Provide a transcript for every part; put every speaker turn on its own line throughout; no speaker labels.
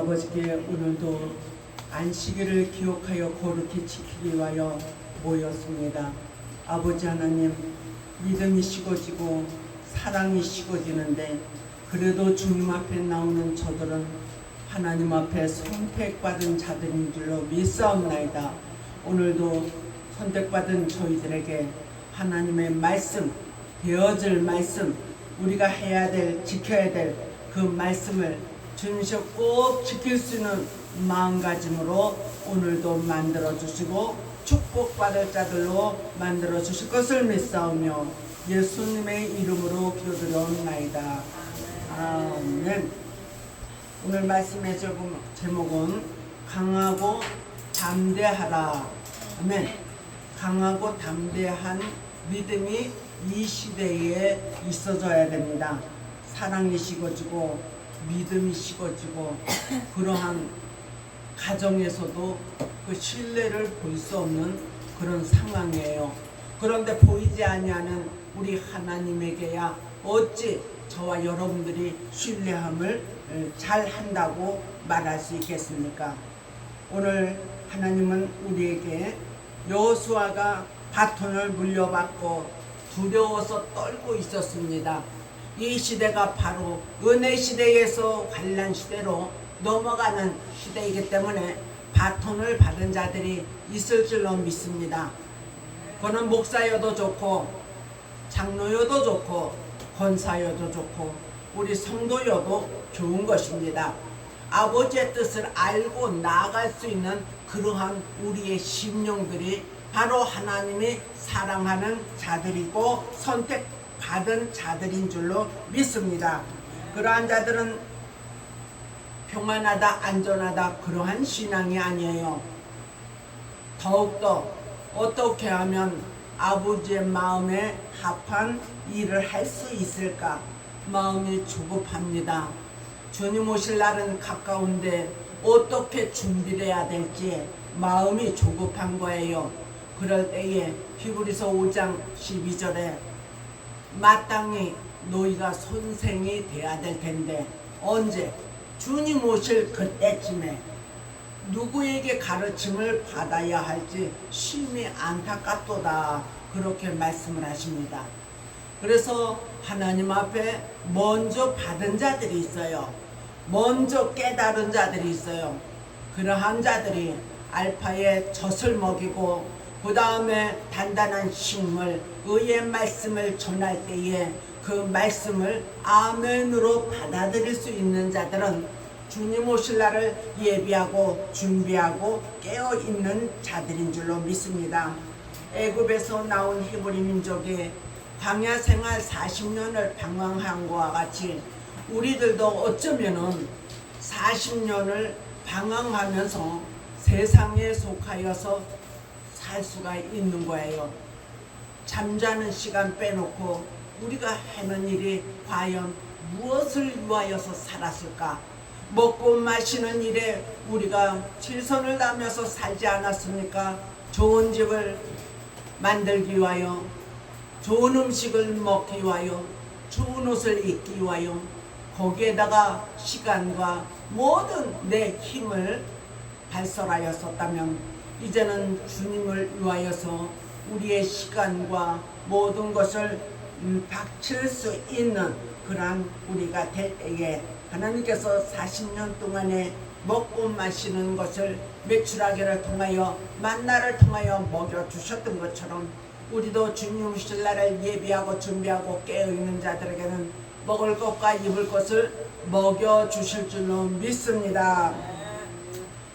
아버지께 오늘도 안식일을 기억하여 거룩히 지키기 위하여 모였습니다. 아버지 하나님, 믿음이 식어지고 사랑이 식어지는데 그래도 주님 앞에 나오는 저들은 하나님 앞에 선택받은 자들인 줄로 믿사옵나이다. 오늘도 선택받은 저희들에게 하나님의 말씀, 되어질 말씀, 우리가 해야 될, 지켜야 될 그 말씀을 주님께서 꼭 지킬 수 있는 마음가짐으로 오늘도 만들어주시고 축복받을 자들로 만들어주실 것을 믿사오며 예수님의 이름으로 기도드려옵나이다. 아멘. 오늘 말씀의 제목은 강하고 담대하라. 아멘. 강하고 담대한 믿음이 이 시대에 있어져야 됩니다. 사랑이 식어지고 믿음이 식어지고 그러한 가정에서도 그 신뢰를 볼 수 없는 그런 상황이에요. 그런데 보이지 아니하는 우리 하나님에게야 어찌 저와 여러분들이 신뢰함을 잘 한다고 말할 수 있겠습니까? 오늘 하나님은 우리에게 여호수아가 바톤을 물려받고 두려워서 떨고 있었습니다. 이 시대가 바로 은혜 시대에서 환난 시대로 넘어가는 시대이기 때문에 바톤을 받은 자들이 있을 줄로 믿습니다. 그는 목사여도 좋고 장로여도 좋고 권사여도 좋고 우리 성도여도 좋은 것입니다. 아버지의 뜻을 알고 나아갈 수 있는 그러한 우리의 심령들이 바로 하나님이 사랑하는 자들이고 선택받은 자들인 줄로 믿습니다. 그러한 자들은 평안하다, 안전하다 그러한 신앙이 아니에요. 더욱더 어떻게 하면 아버지의 마음에 합한 일을 할 수 있을까? 마음이 조급합니다. 주님 오실 날은 가까운데 어떻게 준비를 해야 될지 마음이 조급한 거예요. 그럴 때에 히브리서 5장 12절에 마땅히 너희가 선생이 돼야 될 텐데 언제? 주님 오실 그때쯤에 누구에게 가르침을 받아야 할지 심히 안타깝도다 그렇게 말씀을 하십니다. 그래서 하나님 앞에 먼저 받은 자들이 있어요. 먼저 깨달은 자들이 있어요. 그러한 자들이 알파의 젖을 먹이고 그 다음에 단단한 식물, 의의 말씀을 전할 때에 그 말씀을 아멘으로 받아들일 수 있는 자들은 주님 오실 날을 예비하고 준비하고 깨어있는 자들인 줄로 믿습니다. 애굽에서 나온 히브리 민족이 광야 생활 40년을 방황한 것과 같이 우리들도 어쩌면은 40년을 방황하면서 세상에 속하여서 살 수가 있는 거예요. 잠자는 시간 빼놓고 우리가 하는 일이 과연 무엇을 위하여서 살았을까? 먹고 마시는 일에 우리가 최선을 다하면서 살지 않았습니까? 좋은 집을 만들기 위하여, 좋은 음식을 먹기 위하여, 좋은 옷을 입기 위하여 거기에다가 시간과 모든 내 힘을 발설하였었다면 이제는 주님을 위하여서 우리의 시간과 모든 것을 바칠 수 있는 그러한 우리가 될 때에 하나님께서 40년 동안에 먹고 마시는 것을 메추라기를 통하여 만나를 통하여 먹여주셨던 것처럼 우리도 주님 오실 날을 예비하고 준비하고 깨어있는 자들에게는 먹을 것과 입을 것을 먹여주실 줄로 믿습니다.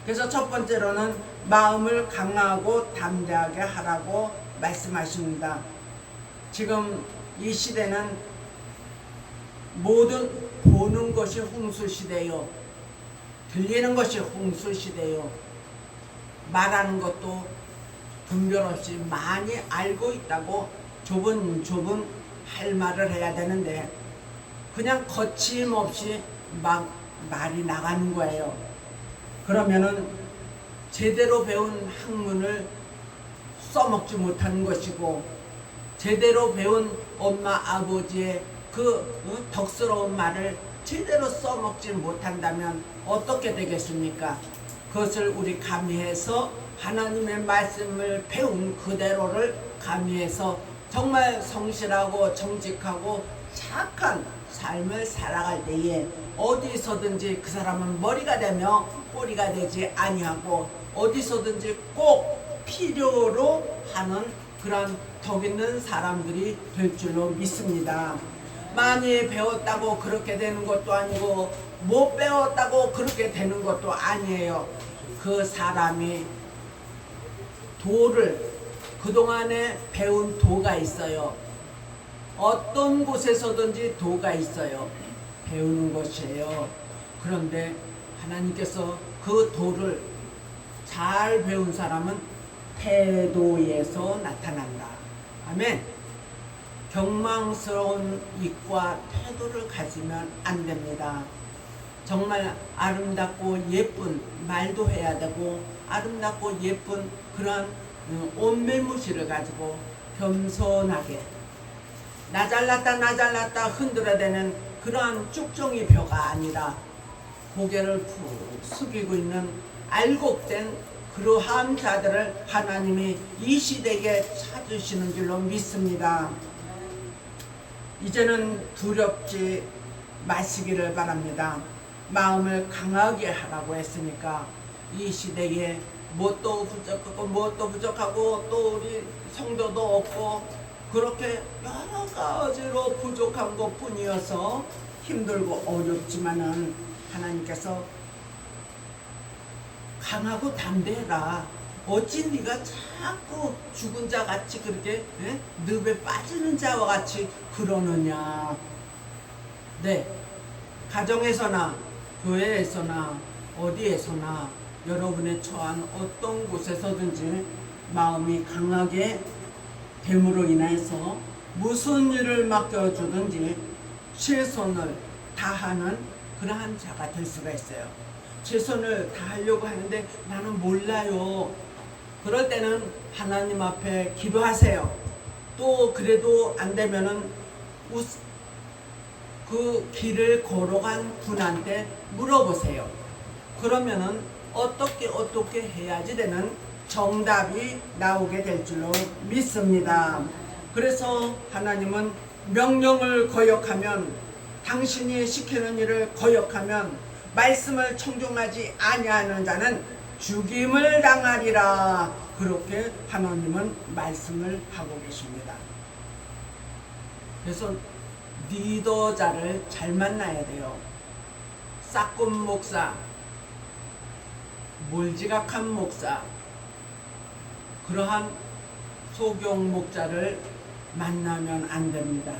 그래서 첫 번째로는 마음을 강하고 담대하게 하라고 말씀하십니다. 지금 이 시대는 모든 보는 것이 홍수시대요. 들리는 것이 홍수시대요. 말하는 것도 분별 없이 많이 알고 있다고 좁은 할 말을 해야 되는데 그냥 거침없이 막 말이 나가는 거예요. 그러면은 제대로 배운 학문을 써먹지 못하는 것이고 제대로 배운 엄마 아버지의 덕스러운 말을 제대로 써먹지 못한다면 어떻게 되겠습니까? 그것을 우리 가미해서 하나님의 말씀을 배운 그대로를 가미해서 정말 성실하고 정직하고 착한 삶을 살아갈 때에 어디서든지 그 사람은 머리가 되며 꼬리가 되지 아니하고 어디서든지 꼭 필요로 하는 그런 덕 있는 사람들이 될 줄로 믿습니다. 많이 배웠다고 그렇게 되는 것도 아니고 못 배웠다고 그렇게 되는 것도 아니에요. 그 사람이 도를 그동안에 배운 도가 있어요. 어떤 곳에서든지 도가 있어요. 배우는 것이에요. 그런데 하나님께서 그 도를 잘 배운 사람은 태도에서 나타난다. 아멘. 경망스러운 입과 태도를 가지면 안 됩니다. 정말 아름답고 예쁜 말도 해야 되고 아름답고 예쁜 그런 옷매무시를 가지고 겸손하게 나 잘났다 흔들어대는 그러한 쭉정이 벼가 아니라 고개를 푹 숙이고 있는 알곡된 그러한 자들을 하나님이 이 시대에 찾으시는 줄로 믿습니다. 이제는 두렵지 마시기를 바랍니다. 마음을 강하게 하라고 했으니까 이 시대에 뭣도 부족하고 또 우리 성도도 없고 그렇게 여러 가지로 부족한 것 뿐이어서 힘들고 어렵지만은 하나님께서 강하고 담대해라. 어찌 네가 자꾸 죽은 자 같이 그렇게 늪에 빠지는 자와 같이 그러느냐. 네, 가정에서나 교회에서나 어디에서나 여러분의 처한 어떤 곳에서든지 마음이 강하게 됨으로 인해서 무슨 일을 맡겨주든지 최선을 다하는 그러한 자가 될 수가 있어요. 최선을 다하려고 하는데 나는 몰라요. 그럴 때는 하나님 앞에 기도하세요. 또 그래도 안 되면은 그 길을 걸어간 분한테 물어보세요. 그러면은 어떻게 해야지 되는 정답이 나오게 될 줄로 믿습니다. 그래서 하나님은 명령을 거역하면 당신이 시키는 일을 거역하면 말씀을 청종하지 아니하는 자는 죽임을 당하리라. 그렇게 하나님은 말씀을 하고 계십니다. 그래서 리더자를 잘 만나야 돼요. 싹군 목사, 몰지각한 목사, 그러한 소경 목자를 만나면 안 됩니다.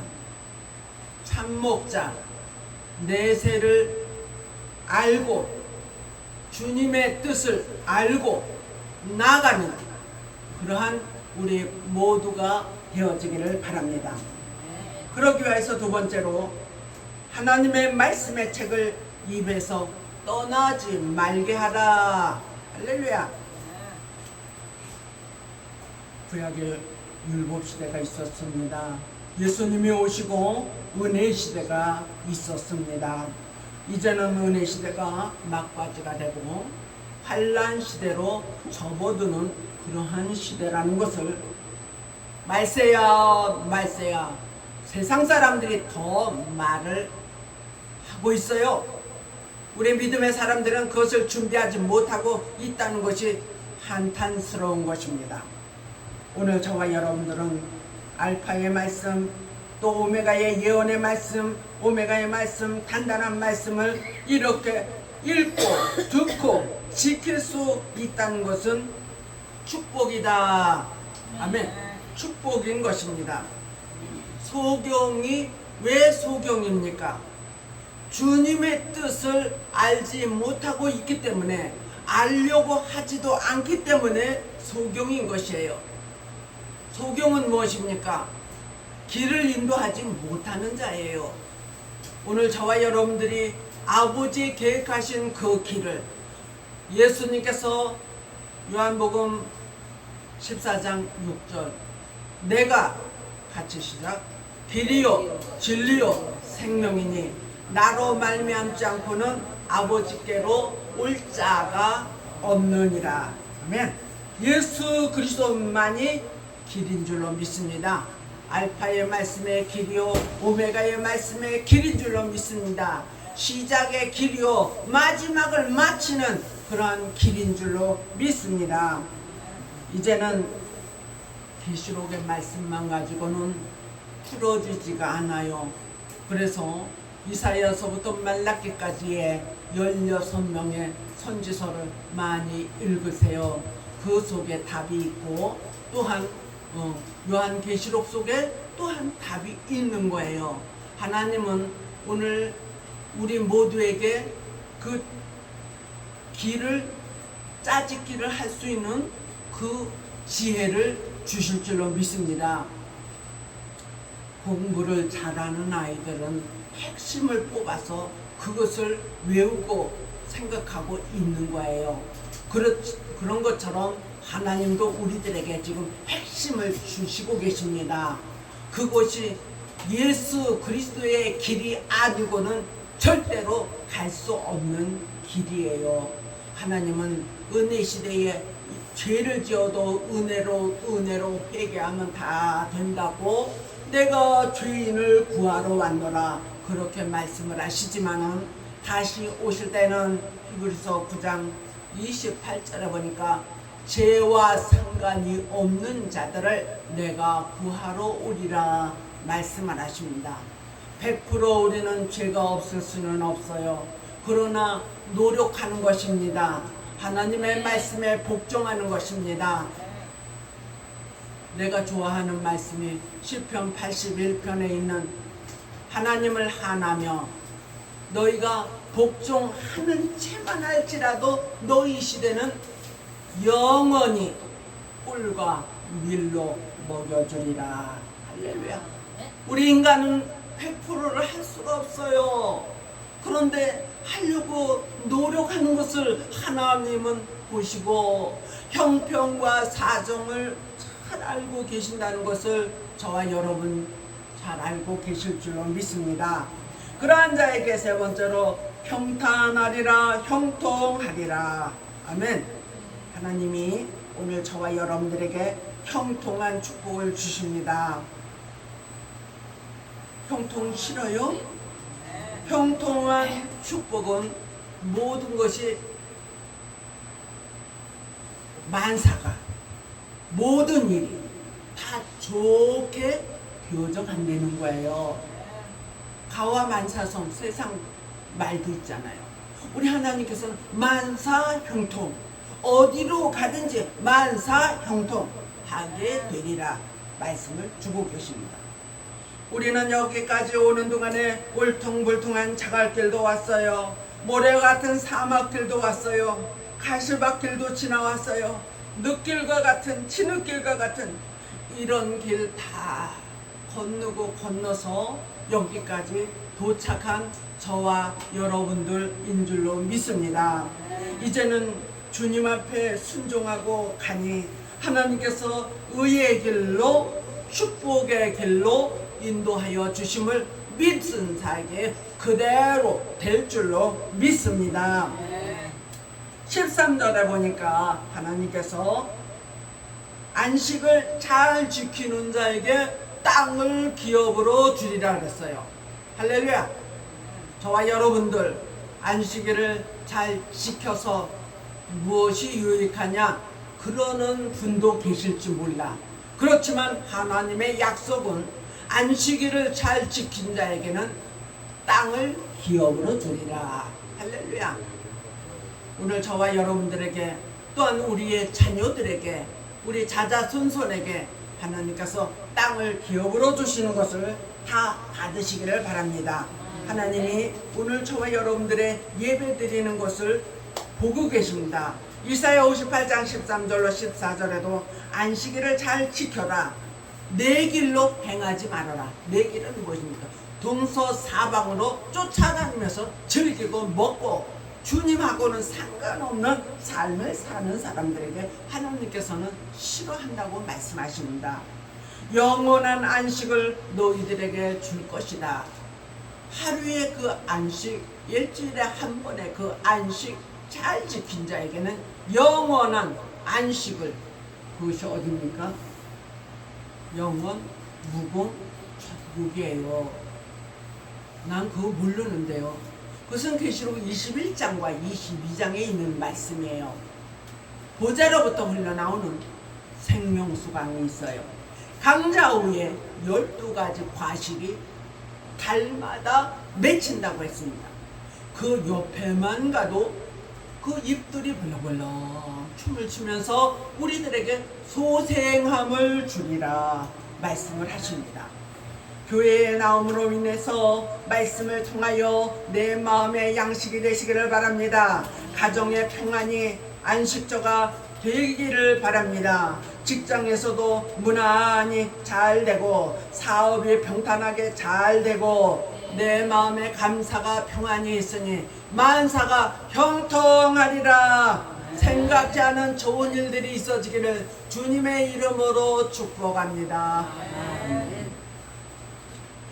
참 목자, 내세를 알고 주님의 뜻을 알고 나가는 그러한 우리 모두가 되어지기를 바랍니다. 그러기 위해서 두 번째로 하나님의 말씀의 책을 입에서 떠나지 말게 하라. 할렐루야. 구약의 율법 시대가 있었습니다. 예수님이 오시고 은혜 시대가 있었습니다. 이제는 은혜 시대가 막바지가 되고 환난 시대로 접어드는 그러한 시대라는 것을 말세야 세상 사람들이 더 말을 하고 있어요. 우리 믿음의 사람들은 그것을 준비하지 못하고 있다는 것이 한탄스러운 것입니다. 오늘 저와 여러분들은 알파의 말씀, 또 오메가의 예언의 말씀, 오메가의 말씀, 단단한 말씀을 이렇게 읽고 듣고 지킬 수 있다는 것은 축복이다. 아멘. 축복인 것입니다. 소경이 왜 소경입니까? 주님의 뜻을 알지 못하고 있기 때문에, 알려고 하지도 않기 때문에 소경인 것이에요. 소경은 무엇입니까? 길을 인도하지 못하는 자예요. 오늘 저와 여러분들이 아버지 계획하신 그 길을 예수님께서 요한복음 14장 6절 내가 같이 시작 길이요 진리요 생명이니 나로 말미암지 않고는 아버지께로 올 자가 없느니라. 아멘. 예수 그리스도만이 길인 줄로 믿습니다. 알파의 말씀의 길이요 오메가의 말씀의 길인 줄로 믿습니다. 시작의 길이요 마지막을 마치는 그러한 길인 줄로 믿습니다. 이제는 계시록의 말씀만 가지고는 풀어지지가 않아요. 그래서 이사야서부터 말라기까지의 16명의 선지서를 많이 읽으세요. 그 속에 답이 있고 또한 요한계시록 속에 또한 답이 있는 거예요. 하나님은 오늘 우리 모두에게 그 길을 짜집기를 할 수 있는 그 지혜를 주실 줄로 믿습니다. 공부를 잘하는 아이들은 핵심을 뽑아서 그것을 외우고 생각하고 있는 거예요. 그런 것처럼 하나님도 우리들에게 지금 핵심을 주시고 계십니다. 그것이 예수 그리스도의 길이 아니고는 절대로 갈 수 없는 길이에요. 하나님은 은혜 시대에 죄를 지어도 은혜로 회개하면 다 된다고 내가 죄인을 구하러 왔노라 그렇게 말씀을 하시지만은 다시 오실 때는 히브리서 9장 28절에 보니까 죄와 상관이 없는 자들을 내가 구하러 오리라 말씀을 하십니다. 100% 우리는 죄가 없을 수는 없어요. 그러나 노력하는 것입니다. 하나님의 말씀에 복종하는 것입니다. 내가 좋아하는 말씀이 시편 81편에 있는 하나님을 하나며 너희가 복종하는 채만 할지라도 너희 시대는 영원히 꿀과 밀로 먹여주리라. 할렐루야. 우리 인간은 100%를 할 수가 없어요. 그런데 하려고 노력하는 것을 하나님은 보시고 형편과 사정을 잘 알고 계신다는 것을 저와 여러분 잘 알고 계실 줄로 믿습니다. 그러한 자에게 세 번째로 평탄하리라 형통하리라. 아멘. 하나님이 오늘 저와 여러분들에게 형통한 축복을 주십니다. 형통 싫어요? 형통한 축복은 모든 것이 만사가 모든 일이 다 좋게 되어져간다는 거예요. 가와만사성 세상 말도 있잖아요. 우리 하나님께서는 만사형통 어디로 가든지 만사형통하게 되리라 말씀을 주고 계십니다. 우리는 여기까지 오는 동안에 울퉁불퉁한 자갈길도 왔어요. 모래 같은 사막길도 왔어요. 가시밭길도 지나왔어요. 늪길과 같은 진흙길과 같은 이런 길 다 건너고 건너서 여기까지 도착한 저와 여러분들인 줄로 믿습니다. 이제는 주님 앞에 순종하고 가니 하나님께서 의의 길로 축복의 길로 인도하여 주심을 믿은 자에게 그대로 될 줄로 믿습니다. 13절에 보니까 하나님께서 안식을 잘 지키는 자에게 땅을 기업으로 주리라 그랬어요. 할렐루야. 저와 여러분들 안식일을 잘 지켜서 무엇이 유익하냐 그러는 분도 계실지 몰라. 그렇지만 하나님의 약속은 안식일을 잘 지킨 자에게는 땅을 기업으로 주리라. 할렐루야. 오늘 저와 여러분들에게 또한 우리의 자녀들에게 우리 자자손손에게 하나님께서 땅을 기업으로 주시는 것을 다 받으시기를 바랍니다. 하나님이 오늘 저와 여러분들의 예배 드리는 것을 보고 계십니다. 이사야 58장 13절로 14절에도 안식일을 잘 지켜라. 내 길로 행하지 말아라. 내 길은 무엇입니까? 동서사방으로 쫓아다니면서 즐기고 먹고 주님하고는 상관없는 삶을 사는 사람들에게 하나님께서는 싫어한다고 말씀하십니다. 영원한 안식을 너희들에게 줄 것이다. 하루의 그 안식, 일주일에 한 번의 그 안식 잘 지킨 자에게는 영원한 안식을, 그것이 어딥니까? 영원 무궁 천국이에요. 난 그거 모르는데요. 그것은 계시록 21장과 22장에 있는 말씀이에요. 보좌로부터 흘러나오는 생명수강이 있어요. 강자 위에 12가지 과실이 달마다 맺힌다고 했습니다. 그 옆에만 가도 그 잎들이 벌렁벌렁 춤을 추면서 우리들에게 소생함을 주리라 말씀을 하십니다. 교회에 나옴으로 인해서 말씀을 통하여 내 마음의 양식이 되시기를 바랍니다. 가정의 평안이 안식처가 되기를 바랍니다. 직장에서도 무난히 잘 되고 사업이 평탄하게 잘 되고 내 마음에 감사가 평안이 있으니 만사가 형통하리라. 생각지 않은 좋은 일들이 있어지기를 주님의 이름으로 축복합니다.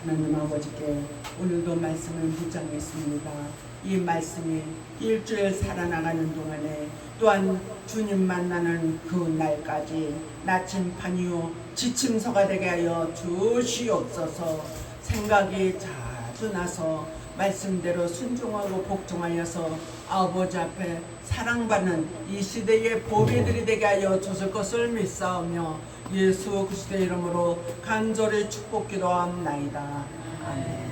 하나님 아버지께 오늘도 말씀을 묵상했습니다. 이 말씀이 일주일 살아나가는 동안에 또한 주님 만나는 그 날까지 나침반이요 지침서가 되게 하여 주시옵소서. 생각이 자주 나서 말씀대로 순종하고 복종하여서 아버지 앞에 사랑받는 이 시대의 보배들이 되게 하여 주실 것을 믿사오며 예수 그리스도의 이름으로 간절히 축복기도합나이다. 아멘.